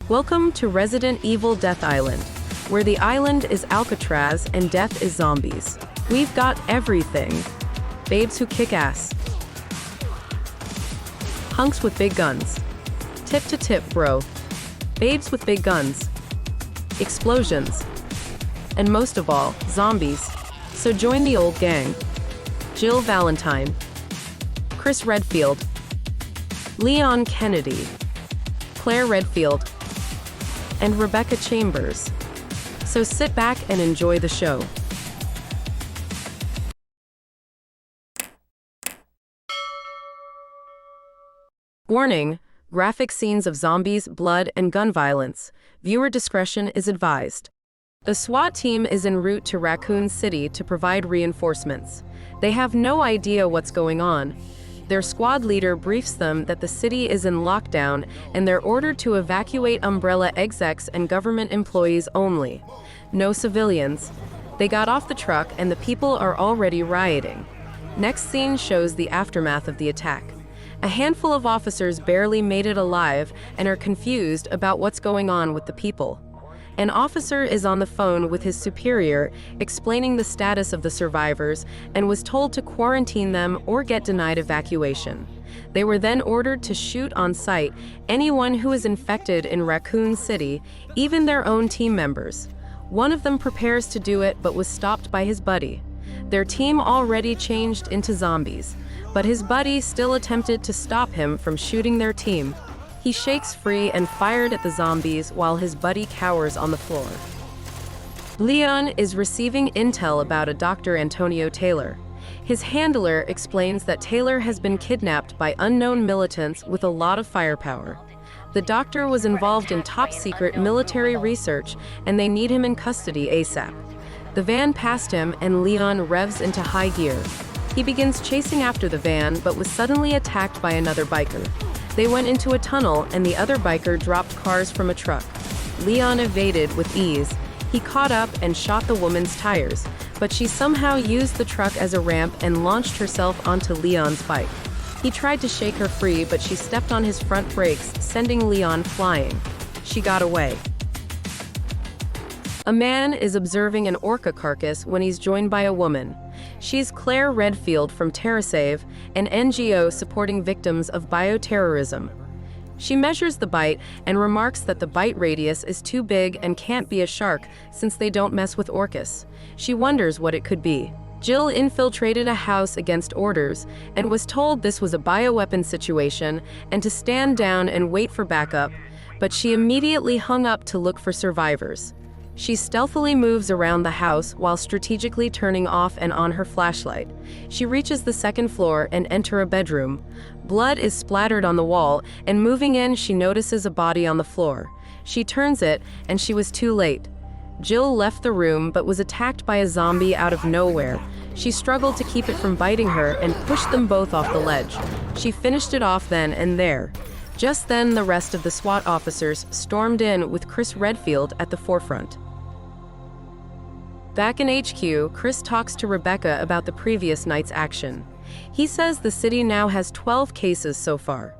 Welcome to Resident Evil Death Island, where the island is Alcatraz and death is zombies. We've got everything. Babes who kick ass. Hunks with big guns. Tip to tip, bro. Babes with big guns. Explosions. And most of all, zombies. So join the old gang. Jill Valentine. Chris Redfield. Leon Kennedy. Claire Redfield. And Rebecca Chambers. So sit back and enjoy the show. Warning: graphic scenes of zombies, blood, and gun violence. Viewer discretion is advised. The SWAT team is en route to Raccoon City to provide reinforcements. They have no idea what's going on. Their squad leader briefs them that the city is in lockdown and they're ordered to evacuate Umbrella execs and government employees only. No civilians. They got off the truck and the people are already rioting. Next scene shows the aftermath of the attack. A handful of officers barely made it alive and are confused about what's going on with the people. An officer is on the phone with his superior explaining the status of the survivors and was told to quarantine them or get denied evacuation. They were then ordered to shoot on sight anyone who is infected in Raccoon City, even their own team members. One of them prepares to do it but was stopped by his buddy. Their team already changed into zombies, but his buddy still attempted to stop him from shooting their team. He shakes free and fired at the zombies while his buddy cowers on the floor. Leon is receiving intel about a Dr. Antonio Taylor. His handler explains that Taylor has been kidnapped by unknown militants with a lot of firepower. The doctor was involved in top-secret military research and they need him in custody ASAP. The van passed him and Leon revs into high gear. He begins chasing after the van but was suddenly attacked by another biker. They went into a tunnel and the other biker dropped cars from a truck. Leon evaded with ease. He caught up and shot the woman's tires, but she somehow used the truck as a ramp and launched herself onto Leon's bike. He tried to shake her free, but she stepped on his front brakes, sending Leon flying. She got away. A man is observing an orca carcass when he's joined by a woman. She's Claire Redfield from TerraSave, an NGO supporting victims of bioterrorism. She measures the bite and remarks that the bite radius is too big and can't be a shark since they don't mess with orcas. She wonders what it could be. Jill infiltrated a house against orders and was told this was a bioweapon situation and to stand down and wait for backup, but she immediately hung up to look for survivors. She stealthily moves around the house while strategically turning off and on her flashlight. She reaches the second floor and enters a bedroom. Blood is splattered on the wall, and moving in, she notices a body on the floor. She turns it, and she was too late. Jill left the room but was attacked by a zombie out of nowhere. She struggled to keep it from biting her and pushed them both off the ledge. She finished it off then and there. Just then, the rest of the SWAT officers stormed in with Chris Redfield at the forefront. Back in HQ, Chris talks to Rebecca about the previous night's action. He says the city now has 12 cases so far.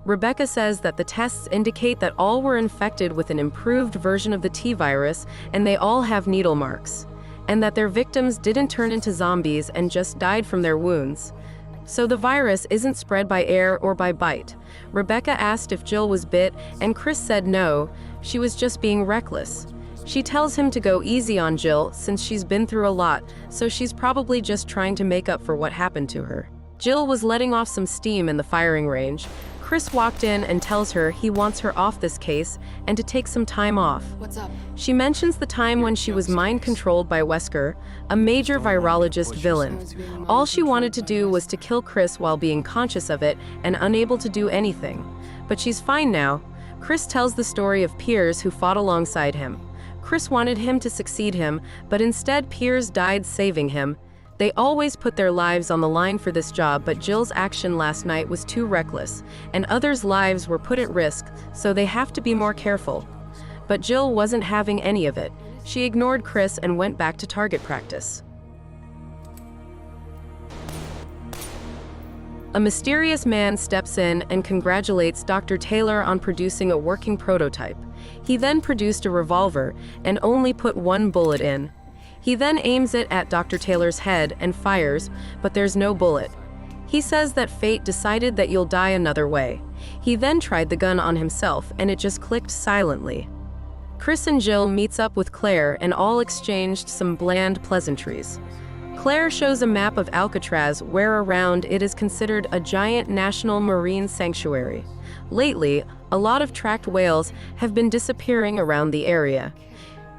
Rebecca says that the tests indicate that all were infected with an improved version of the T-virus and they all have needle marks, and that their victims didn't turn into zombies and just died from their wounds. So the virus isn't spread by air or by bite. Rebecca asked if Jill was bit, and Chris said no, she was just being reckless. She tells him to go easy on Jill since she's been through a lot, so she's probably just trying to make up for what happened to her. Jill was letting off some steam in the firing range. Chris walked in and tells her he wants her off this case and to take some time off. What's up? She mentions the time when she was mind-controlled by Wesker, a major virologist villain. All she wanted to do was to kill Chris while being conscious of it and unable to do anything. But she's fine now. Chris tells the story of Piers who fought alongside him. Chris wanted him to succeed him, but instead Piers died saving him. They always put their lives on the line for this job, but Jill's action last night was too reckless, and others' lives were put at risk, so they have to be more careful. But Jill wasn't having any of it. She ignored Chris and went back to target practice. A mysterious man steps in and congratulates Dr. Taylor on producing a working prototype. He then produced a revolver and only put one bullet in. He then aims it at Dr. Taylor's head and fires, but there's no bullet. He says that fate decided that you'll die another way. He then tried the gun on himself and it just clicked silently. Chris and Jill meets up with Claire and all exchanged some bland pleasantries. Claire shows a map of Alcatraz where around it is considered a giant national marine sanctuary. Lately, a lot of tracked whales have been disappearing around the area.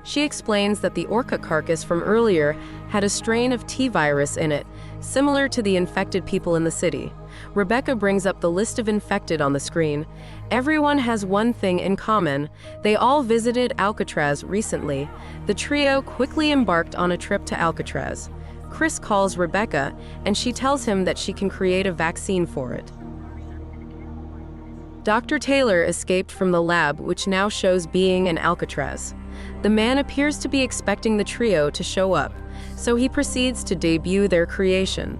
She explains that the orca carcass from earlier had a strain of T-virus in it, similar to the infected people in the city. Rebecca brings up the list of infected on the screen. Everyone has one thing in common. They all visited Alcatraz recently. The trio quickly embarked on a trip to Alcatraz. Chris calls Rebecca, and she tells him that she can create a vaccine for it. Dr. Taylor escaped from the lab, which now shows being in Alcatraz. The man appears to be expecting the trio to show up, so he proceeds to debut their creation.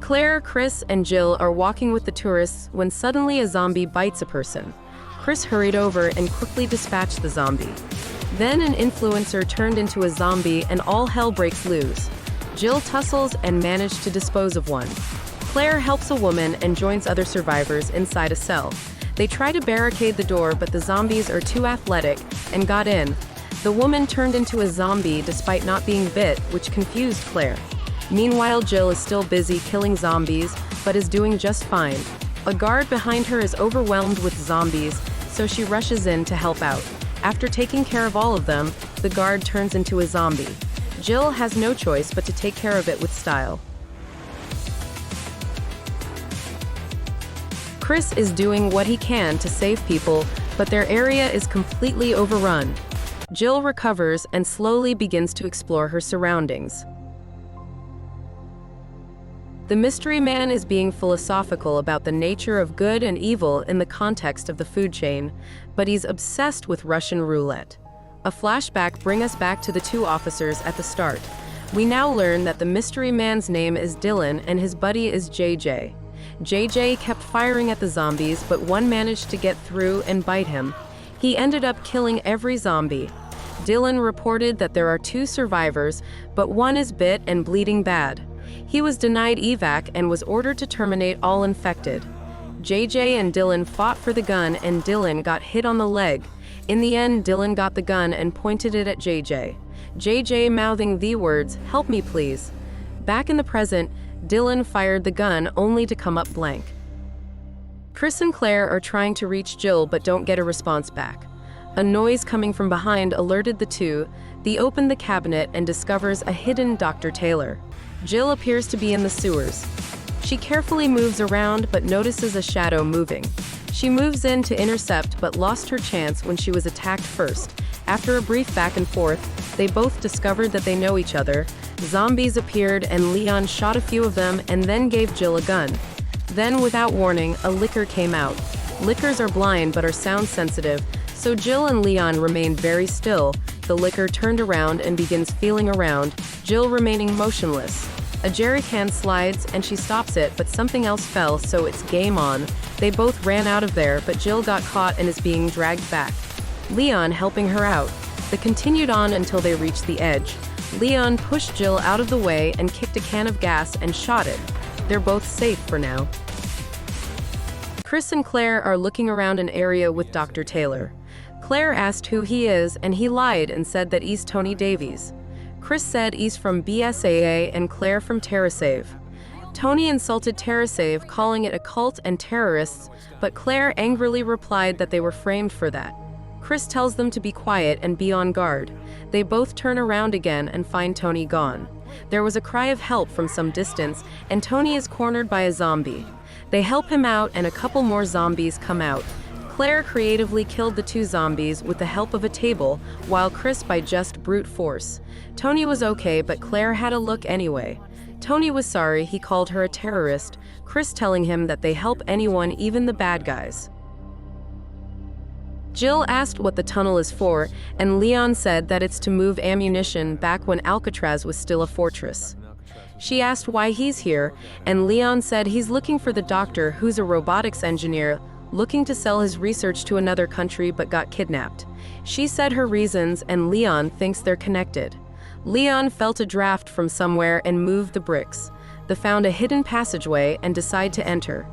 Claire, Chris, and Jill are walking with the tourists when suddenly a zombie bites a person. Chris hurried over and quickly dispatched the zombie. Then an influencer turned into a zombie and all hell breaks loose. Jill tussles and managed to dispose of one. Claire helps a woman and joins other survivors inside a cell. They try to barricade the door, but the zombies are too athletic and got in. The woman turned into a zombie despite not being bit, which confused Claire. Meanwhile, Jill is still busy killing zombies, but is doing just fine. A guard behind her is overwhelmed with zombies, so she rushes in to help out. After taking care of all of them, the guard turns into a zombie. Jill has no choice but to take care of it with style. Chris is doing what he can to save people, but their area is completely overrun. Jill recovers and slowly begins to explore her surroundings. The mystery man is being philosophical about the nature of good and evil in the context of the food chain, but he's obsessed with Russian roulette. A flashback brings us back to the two officers at the start. We now learn that the mystery man's name is Dylan and his buddy is JJ. JJ kept firing at the zombies, but one managed to get through and bite him. He ended up killing every zombie. Dylan reported that there are 2 survivors, but one is bit and bleeding bad. He was denied evac and was ordered to terminate all infected. JJ and Dylan fought for the gun and Dylan got hit on the leg. In the end, Dylan got the gun and pointed it at JJ. JJ mouthing the words, "Help me please." Back in the present, Dylan fired the gun only to come up blank. Chris and Claire are trying to reach Jill but don't get a response back. A noise coming from behind alerted the two. They open the cabinet and discovers a hidden Dr. Taylor. Jill appears to be in the sewers. She carefully moves around but notices a shadow moving. She moves in to intercept but lost her chance when she was attacked first. After a brief back and forth, they both discovered that they know each other. Zombies appeared and Leon shot a few of them and then gave Jill a gun. Then, without warning, a licker came out. Lickers are blind but are sound sensitive, so Jill and Leon remained very still. The licker turned around and begins feeling around, Jill remaining motionless. A jerry can slides and she stops it, but something else fell, so it's game on. They both ran out of there, but Jill got caught and is being dragged back. Leon helping her out. They continued on until they reached the edge. Leon pushed Jill out of the way and kicked a can of gas and shot it. They're both safe for now. Chris and Claire are looking around an area with Dr. Taylor. Claire asked who he is, and he lied and said that he's Tony Davies. Chris said he's from BSAA and Claire from TerraSave. Tony insulted TerraSave, calling it a cult and terrorists, but Claire angrily replied that they were framed for that. Chris tells them to be quiet and be on guard. They both turn around again and find Tony gone. There was a cry of help from some distance, and Tony is cornered by a zombie. They help him out, and a couple more zombies come out. Claire creatively killed the 2 zombies with the help of a table, while Chris by just brute force. Tony was okay, but Claire had a look anyway. Tony was sorry, he called her a terrorist, Chris telling him that they help anyone, even the bad guys. Jill asked what the tunnel is for, and Leon said that it's to move ammunition back when Alcatraz was still a fortress. She asked why he's here, and Leon said he's looking for the doctor who's a robotics engineer. looking to sell his research to another country but got kidnapped. She said her reasons, and Leon thinks they're connected. Leon felt a draft from somewhere and moved the bricks. They found a hidden passageway and decide to enter.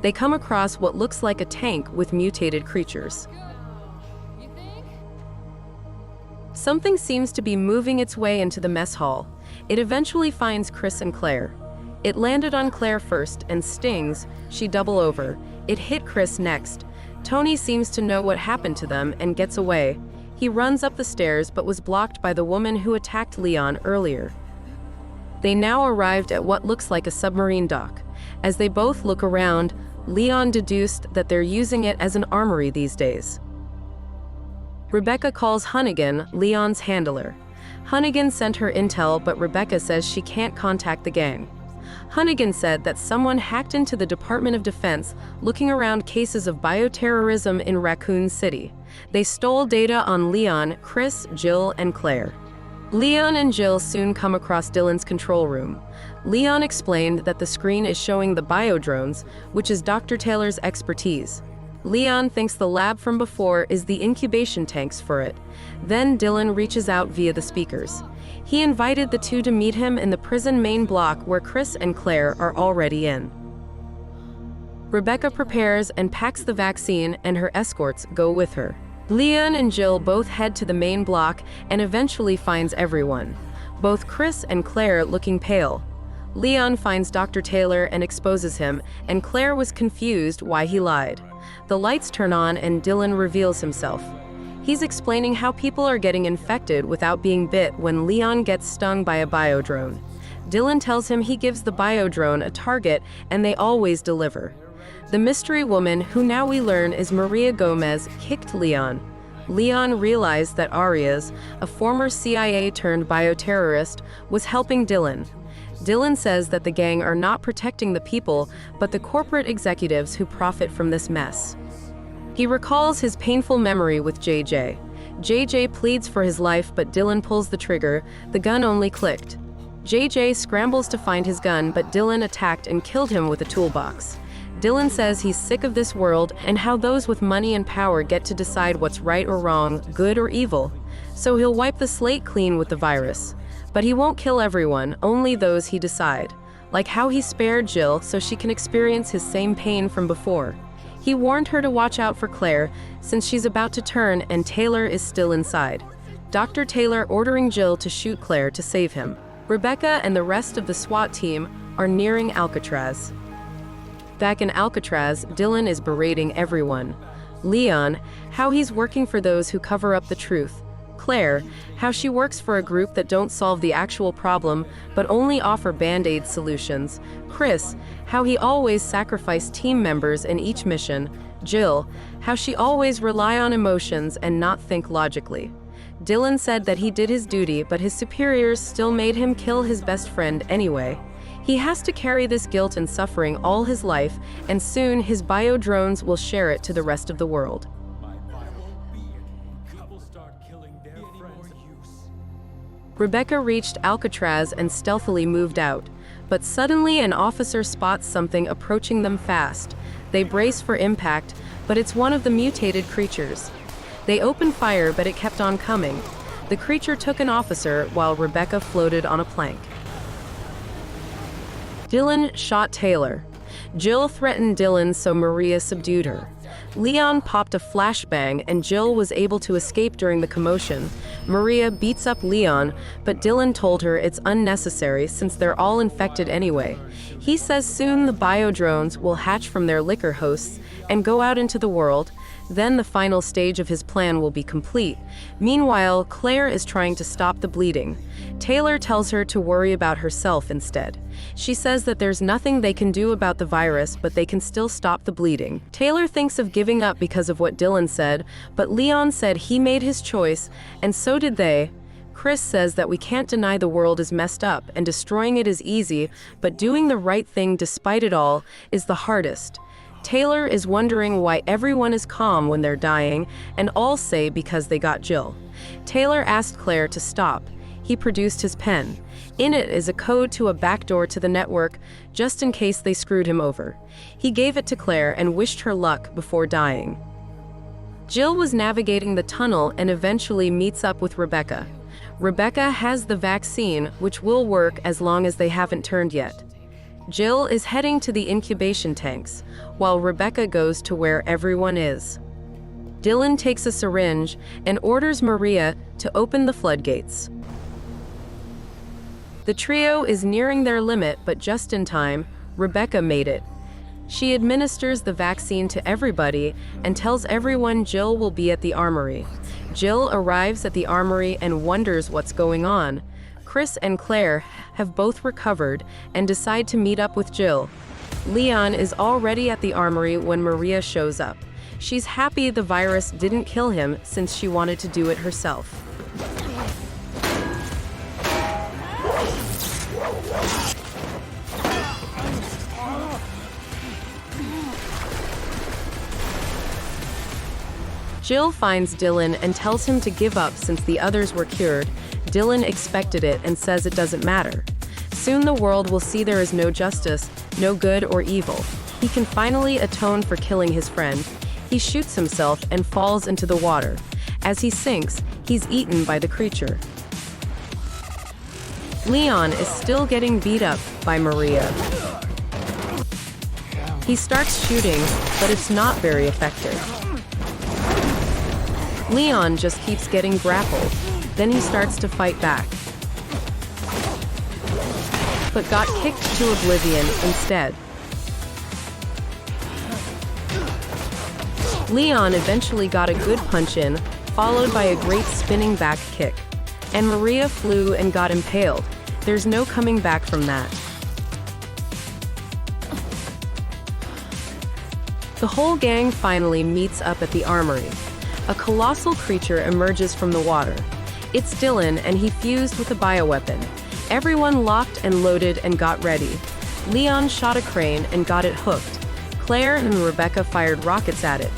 They come across what looks like a tank with mutated creatures. Something seems to be moving its way into the mess hall. It eventually finds Chris and Claire. It landed on Claire first and stings. She double over. It hit Chris next. Tony seems to know what happened to them and gets away. He runs up the stairs but was blocked by the woman who attacked Leon earlier. They now arrived at what looks like a submarine dock. As they both look around, Leon deduced that they're using it as an armory these days. Rebecca calls Hunnigan, Leon's handler. Hunnigan sent her intel, but Rebecca says she can't contact the gang. Hunnigan said that someone hacked into the Department of Defense looking around cases of bioterrorism in Raccoon City. They stole data on Leon, Chris, Jill, and Claire. Leon and Jill soon come across Dylan's control room. Leon explained that the screen is showing the biodrones, which is Dr. Taylor's expertise. Leon thinks the lab from before is the incubation tanks for it. Then Dylan reaches out via the speakers. He invited the two to meet him in the prison main block where Chris and Claire are already in. Rebecca prepares and packs the vaccine, and her escorts go with her. Leon and Jill both head to the main block and eventually finds everyone. Both Chris and Claire looking pale. Leon finds Dr. Taylor and exposes him, and Claire was confused why he lied. The lights turn on and Dylan reveals himself. He's explaining how people are getting infected without being bit when Leon gets stung by a biodrone. Dylan tells him he gives the biodrone a target and they always deliver. The mystery woman, who now we learn is Maria Gomez, kicked Leon. Leon realized that Arias, a former CIA-turned-bioterrorist, was helping Dylan. Dylan says that the gang are not protecting the people, but the corporate executives who profit from this mess. He recalls his painful memory with JJ. JJ pleads for his life, but Dylan pulls the trigger. The gun only clicked. JJ scrambles to find his gun, but Dylan attacked and killed him with a toolbox. Dylan says he's sick of this world and how those with money and power get to decide what's right or wrong, good or evil. So he'll wipe the slate clean with the virus. But he won't kill everyone, only those he decide. Like how he spared Jill so she can experience his same pain from before. He warned her to watch out for Claire, since she's about to turn and Taylor is still inside. Dr. Taylor ordering Jill to shoot Claire to save him. Rebecca and the rest of the SWAT team are nearing Alcatraz. Back in Alcatraz, Dylan is berating everyone. Leon, how he's working for those who cover up the truth. Claire, how she works for a group that don't solve the actual problem, but only offer band-aid solutions. Chris, how he always sacrificed team members in each mission. Jill, how she always rely on emotions and not think logically. Dylan said that he did his duty, but his superiors still made him kill his best friend anyway. He has to carry this guilt and suffering all his life, and soon his biodrones will share it to the rest of the world. Rebecca reached Alcatraz and stealthily moved out, but suddenly an officer spots something approaching them fast. They brace for impact, but it's one of the mutated creatures. They opened fire, but it kept on coming. The creature took an officer while Rebecca floated on a plank. Dylan shot Taylor. Jill threatened Dylan, so Maria subdued her. Leon popped a flashbang and Jill was able to escape during the commotion. Maria beats up Leon, but Dylan told her it's unnecessary since they're all infected anyway. He says soon the biodrones will hatch from their liquor hosts and go out into the world. Then the final stage of his plan will be complete. Meanwhile, Claire is trying to stop the bleeding. Taylor tells her to worry about herself instead. She says that there's nothing they can do about the virus, but they can still stop the bleeding. Taylor thinks of giving up because of what Dylan said, but Leon said he made his choice, and so did they. Chris says that we can't deny the world is messed up, and destroying it is easy, but doing the right thing despite it all is the hardest. Taylor is wondering why everyone is calm when they're dying, and all say because they got Jill. Taylor asked Claire to stop. He produced his pen. In it is a code to a backdoor to the network, just in case they screwed him over. He gave it to Claire and wished her luck before dying. Jill was navigating the tunnel and eventually meets up with Rebecca. Rebecca has the vaccine, which will work as long as they haven't turned yet. Jill is heading to the incubation tanks, while Rebecca goes to where everyone is. Dylan takes a syringe and orders Maria to open the floodgates. The trio is nearing their limit, but just in time, Rebecca made it. She administers the vaccine to everybody and tells everyone Jill will be at the armory. Jill arrives at the armory and wonders what's going on. Chris and Claire have both recovered and decide to meet up with Jill. Leon is already at the armory when Maria shows up. She's happy the virus didn't kill him since she wanted to do it herself. Jill finds Dylan and tells him to give up since the others were cured. Dylan expected it and says it doesn't matter. Soon the world will see there is no justice, no good or evil. He can finally atone for killing his friend. He shoots himself and falls into the water. As he sinks, he's eaten by the creature. Leon is still getting beat up by Maria. He starts shooting, but it's not very effective. Leon just keeps getting grappled. Then he starts to fight back, but got kicked to oblivion instead. Leon eventually got a good punch in, followed by a great spinning back kick. And Maria flew and got impaled. There's no coming back from that. The whole gang finally meets up at the armory. A colossal creature emerges from the water. It's Dylan, and he fused with a bioweapon. Everyone locked and loaded and got ready. Leon shot a crane and got it hooked. Claire and Rebecca fired rockets at it.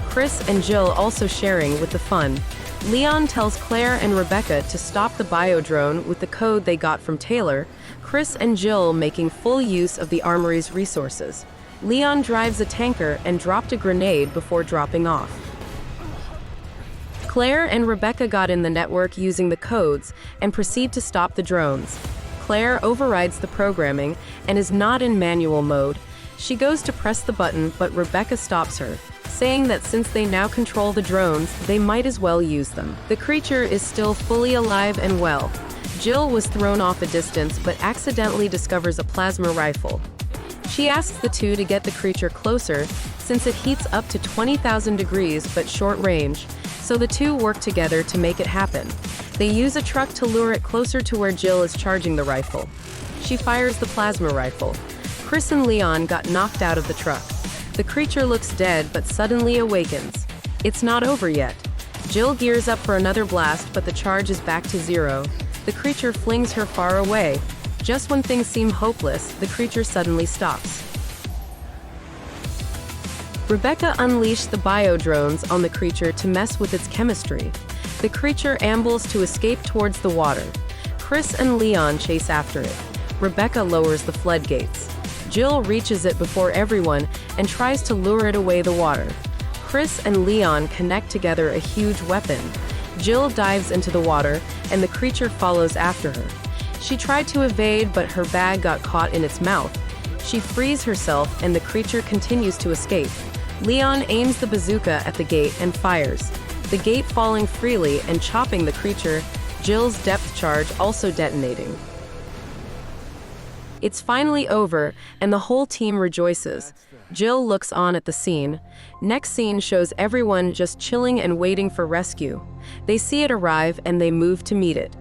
Chris and Jill also sharing with the fun. Leon tells Claire and Rebecca to stop the biodrone with the code they got from Taylor. Chris and Jill making full use of the armory's resources. Leon drives a tanker and dropped a grenade before dropping off. Claire and Rebecca got in the network using the codes and proceed to stop the drones. Claire overrides the programming and is not in manual mode. She goes to press the button, but Rebecca stops her, saying that since they now control the drones, they might as well use them. The creature is still fully alive and well. Jill was thrown off a distance, but accidentally discovers a plasma rifle. She asks the two to get the creature closer, since it heats up to 20,000 degrees but short range, so the two work together to make it happen. They use a truck to lure it closer to where Jill is charging the rifle. She fires the plasma rifle. Chris and Leon got knocked out of the truck. The creature looks dead but suddenly awakens. It's not over yet. Jill gears up for another blast, but the charge is back to zero. The creature flings her far away. Just when things seem hopeless, the creature suddenly stops. Rebecca unleashed the biodrones on the creature to mess with its chemistry. The creature ambles to escape towards the water. Chris and Leon chase after it. Rebecca lowers the floodgates. Jill reaches it before everyone and tries to lure it away the water. Chris and Leon connect together a huge weapon. Jill dives into the water, and the creature follows after her. She tried to evade, but her bag got caught in its mouth. She frees herself, and the creature continues to escape. Leon aims the bazooka at the gate and fires, the gate falling freely and chopping the creature, Jill's depth charge also detonating. It's finally over, and the whole team rejoices. Jill looks on at the scene. Next scene shows everyone just chilling and waiting for rescue. They see it arrive, and they move to meet it.